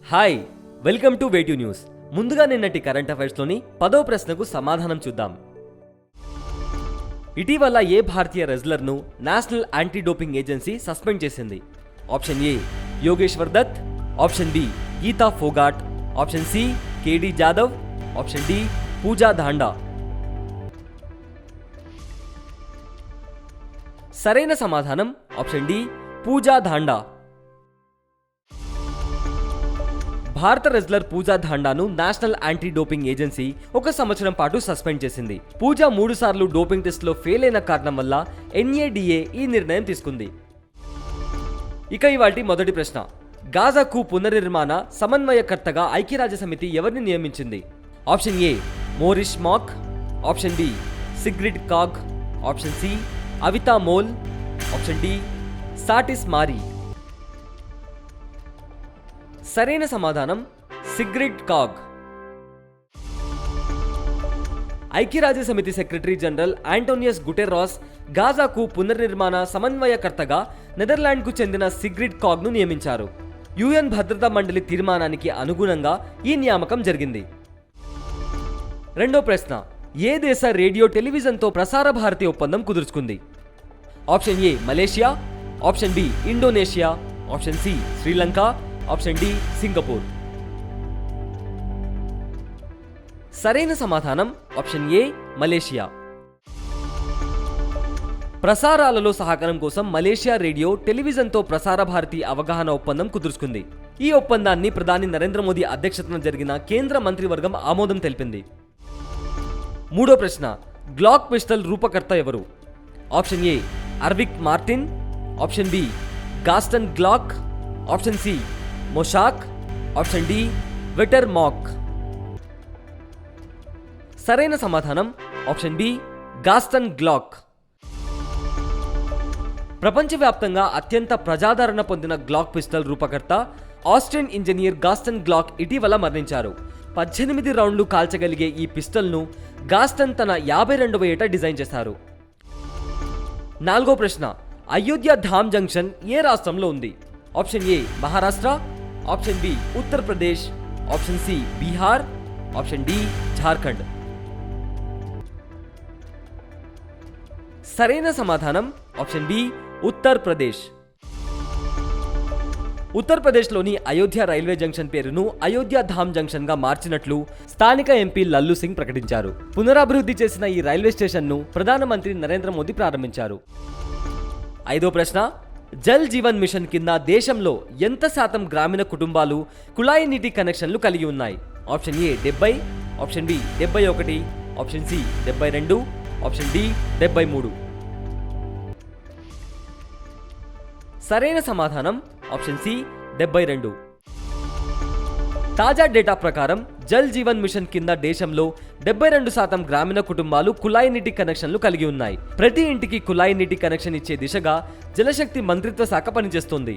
Hi, welcome to Way two news. ముందుగా నిన్నటి current అఫైర్స్లోని 10వ ప్రశ్నకు సమాధానం చూద్దాం. ఇటీవల ఏ భారతీయ రెజ్లర్ను national anti doping agency suspend చేసింది? Option A Yogeshwar Dutt, option B Geeta Phogat, option C KD Jadhav, option D Pooja Dhanda. సరైన సమాధానం ఆప్షన్ డి పూజా ధాండా. భారత రెజ్లర్ పూజా ధాండాను నేషనల్ యాంటీ డోపింగ్ ఏజెన్సీ 1 సంవత్సరం పాటు సస్పెండ్ చేసింది. పూజా 3 సార్లు డోపింగ్ టెస్ట్లో ఫెయిల్ అయిన కారణం వల్ల NADA ఈ నిర్ణయం తీసుకుంది. ఇక ఇవాల్టి మొదటి ప్రశ్న, గాజాకు పునర్నిర్మాణ సమన్వయకర్తగా ఐక్యరాజ్యసమితి ఎవరిని నియమించింది? Option A Morris Mack, option B Sigrid Kaag, option C Avita Mol, option D Satis Mari. సరైన సమాధానం సిగ్రిడ్ కాగ్. ఐక్యరాజ్యసమితి సెక్రటరీ జనరల్ ఆంటోనియస్ గుటెర్రాస్ గాజాకు పునర్నిర్మాణ సమన్వయకర్తగా నెదర్లాండ్కు చెందిన సిగ్రిడ్ కాగ్ను నియమించారు. UN భద్రతా మండలి తీర్మానానికి అనుగుణంగా ఈ నియామకం జరిగింది. రెండో ప్రశ్న, ఏ దేశ రేడియో టెలివిజన్తో ప్రసార భారతి ఒప్పందం కుదుర్చుకుంది? Option A Malaysia, option B Indonesia, option C Sri Lanka, option D Singapore. సరైన సమాధానం ఆప్షన్ ఏ మలేషియా. ప్రసారాలలో సహకారం కోసం మలేషియా రేడియో టెలివిజన్తో ప్రసార భారతి అవగాహన ఒప్పందం కుదుర్చుకుంది. ఈ ఒప్పందాన్ని ప్రధాని నరేంద్ర మోదీ అధ్యక్షతన జరిగిన కేంద్ర మంత్రివర్గం ఆమోదం తెలిపింది. మూడో ప్రశ్న, గ్లాక్ పిస్టల్ రూపకర్త ఎవరు? Option A Arvik Martin, option B Gaston Glock, option C Moshak, option D Vetter Mack. సరైన సమాధానం ఆప్షన్ బి గాస్టన్ గ్లాక్. ప్రపంచవ్యాప్తంగా అత్యంత ప్రజాదరణ పొందిన గ్లాక్ పిస్టల్ రూపకర్త ఆస్ట్రియన్ ఇంజనీర్ గాస్టన్ గ్లాక్ ఇటీవల మరణించారు. 18 రౌండ్లు కాల్చగలిగే ఈ పిస్టల్ను గాస్టన్ తన 52వ ఏట డిజైన్ చేశారు. నాలుగో ప్రశ్న, అయోధ్య ధామ్ జంక్షన్ ఏ రాష్ట్రంలో ఉంది? Option A Maharashtra, option B Uttar Pradesh, option C Bihar, option D Jharkhand. సరైన సమాధానం ఆప్షన్ బి ఉత్తరప్రదేశ్. ఉత్తరప్రదేశ్లోని అయోధ్య రైల్వే జంక్షన్ పేరును అయోధ్య ధామ్ జంక్షన్గా మార్చినట్లు స్థానిక ఎంపీ లల్లు సింగ్ ప్రకటించారు. పునరాభివృద్ధి చేసిన ఈ రైల్వే స్టేషన్ను ప్రధానమంత్రి నరేంద్ర మోదీ ప్రారంభించారు. ఐదో ప్రశ్న, జల్ జీవన్ మిషన్ కింద దేశంలో ఎంత శాతం గ్రామీణ కుటుంబాలు కుళాయి నీటి కనెక్షన్లు కలిగి ఉన్నాయి? Option A 70, option B 71, option C 72, option D 73. సరైన సమాధానం ఆప్షన్ సి 72. తాజా డేటా ప్రకారం జల్ జీవన్ మిషన్ కింద దేశంలో 72% గ్రామీణ కుటుంబాలు కుళాయి నీటి కనెక్షన్లు కలిగి ఉన్నాయి. ప్రతి ఇంటికి కుళాయి నీటి కనెక్షన్ ఇచ్చే దిశగా జలశక్తి మంత్రిత్వ శాఖ పనిచేస్తోంది.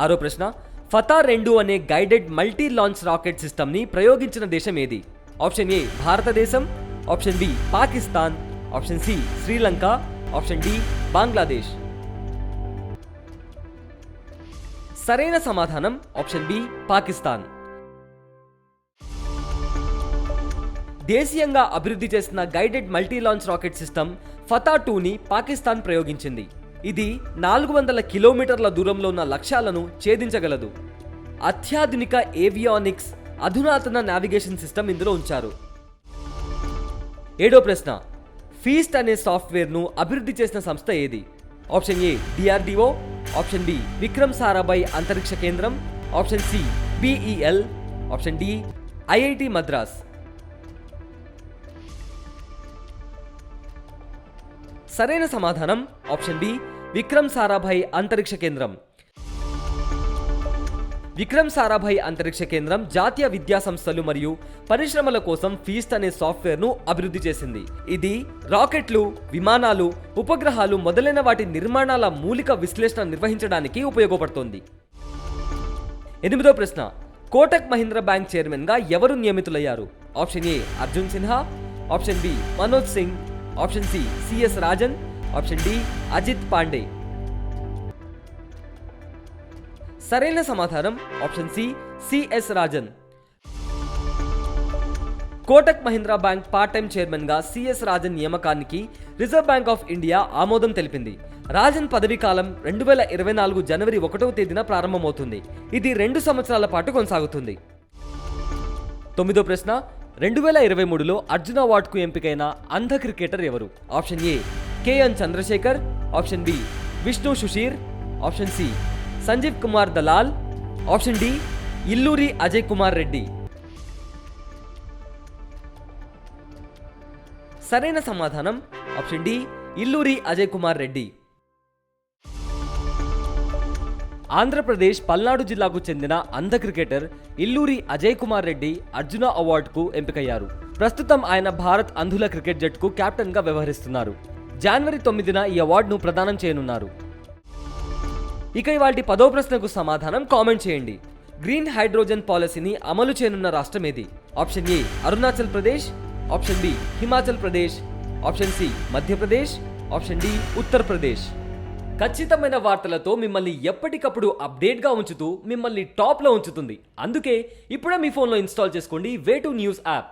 ఆరో ప్రశ్న, ఫతా-2 అనే గైడెడ్ మల్టీ లాంచ్ రాకెట్ సిస్టమ్ని ప్రయోగించిన దేశం ఏది? Option A Bharatadesam, option B Pakistan, option C Sri Lanka, option D Bangladesh. సరైన సమాధానం ఆప్షన్ బి పాకిస్తాన్. దేశీయంగా అభివృద్ధి చేసిన guided multi launch rocket system ఫతా-2ని పాకిస్తాన్ ప్రయోగించింది. ఇది 400 కిలోమీటర్ల దూరంలో ఉన్న లక్ష్యాలను ఛేదించగలదు. అత్యాధునిక ఏవియానిక్స్, అధునాతన నావిగేషన్ సిస్టమ్ ఇందులో ఉంచారు. ఏడో ప్రశ్న, ఫీస్ట్ అనే సాఫ్ట్వేర్ను అభివృద్ధి చేసిన సంస్థ ఏది? Option A DRDO, option B Vikram Sarabhai అంతరిక్ష కేంద్రం, option C BEL, option D IIT Madras. సరైన సమాధానం ఆప్షన్ బి విక్రమ్ సారాభాయ్ అంతరిక్ష కేంద్రం. విక్రమ్ సారాభాయ్ అంతరిక్ష కేంద్రం జాతీయ విద్యా సంస్థలు మరియు పరిశ్రమల కోసం ఫీస్ట్ అనే సాఫ్ట్వేర్ను అభివృద్ధి చేసింది. ఇది రాకెట్లు, విమానాలు, ఉపగ్రహాలు మొదలైన వాటి నిర్మాణాల మూలిక విశ్లేషణ నిర్వహించడానికి ఉపయోగపడుతోంది. ఎనిమిదో ప్రశ్న, కోటక్ మహీంద్రా బ్యాంక్ చైర్మన్గా ఎవరు నియమితులయ్యారు? Option A Arjun Sinha, option B Manoj Singh, option C CS Rajan, option D Ajit Pandey. సరైన సమాధానం option C CS Rajan. Kotak Mahindra bank part time chairman గా సిఎస్ రాజన్ నియామకానికి రిజర్వ్ బ్యాంక్ ఆఫ్ ఇండియా ఆమోదం తెలిపింది. రాజన్ పదవీ కాలం 2024 జనవరి 1వ తేదీన ప్రారంభమవుతుంది. ఇది 2 సంవత్సరాల పాటు కొనసాగుతుంది. 9వ ప్రశ్న, 2023లో అర్జున అవార్డుకు ఎంపికైన అంధ క్రికెటర్ ఎవరు? Option A KN Chandrasekhar, option B Vishnu Susheer, option C Sanjeev Kumar Dalal, option D Illuri Ajay Kumar Reddy. సరైన సమాధానం ఆప్షన్ డి ఇల్లూరి అజయ్ కుమార్ రెడ్డి. ఆంధ్రప్రదేశ్ పల్నాడు జిల్లాకు చెందిన అంధ క్రికెటర్ ఇల్లూరి అజయ్ కుమార్ రెడ్డి అర్జున అవార్డుకు ఎంపికయ్యారు. ప్రస్తుతం ఆయన భారత్ అంధుల క్రికెట్ జట్టుకు కెప్టెన్ గా వ్యవహరిస్తున్నారు. జనవరి 9న ఈ అవార్డును ప్రదానం చేయనున్నారు. ఇక ఇవాల్టి 10వ ప్రశ్నకు సమాధానం కామెంట్ చేయండి. గ్రీన్ హైడ్రోజన్ పాలసీని అమలు చేయనున్న రాష్ట్రం ఏది? Option A Arunachal Pradesh, option B Himachal Pradesh, option C Madhya Pradesh, option D Uttar Pradesh. ఖచ్చితమైన వార్తలతో మిమ్మల్ని ఎప్పటికప్పుడు అప్డేట్గా ఉంచుతూ మిమ్మల్ని టాప్లో ఉంచుతుంది. అందుకే ఇప్పుడే మీ ఫోన్లో ఇన్స్టాల్ చేసుకోండి వే2 న్యూస్ యాప్.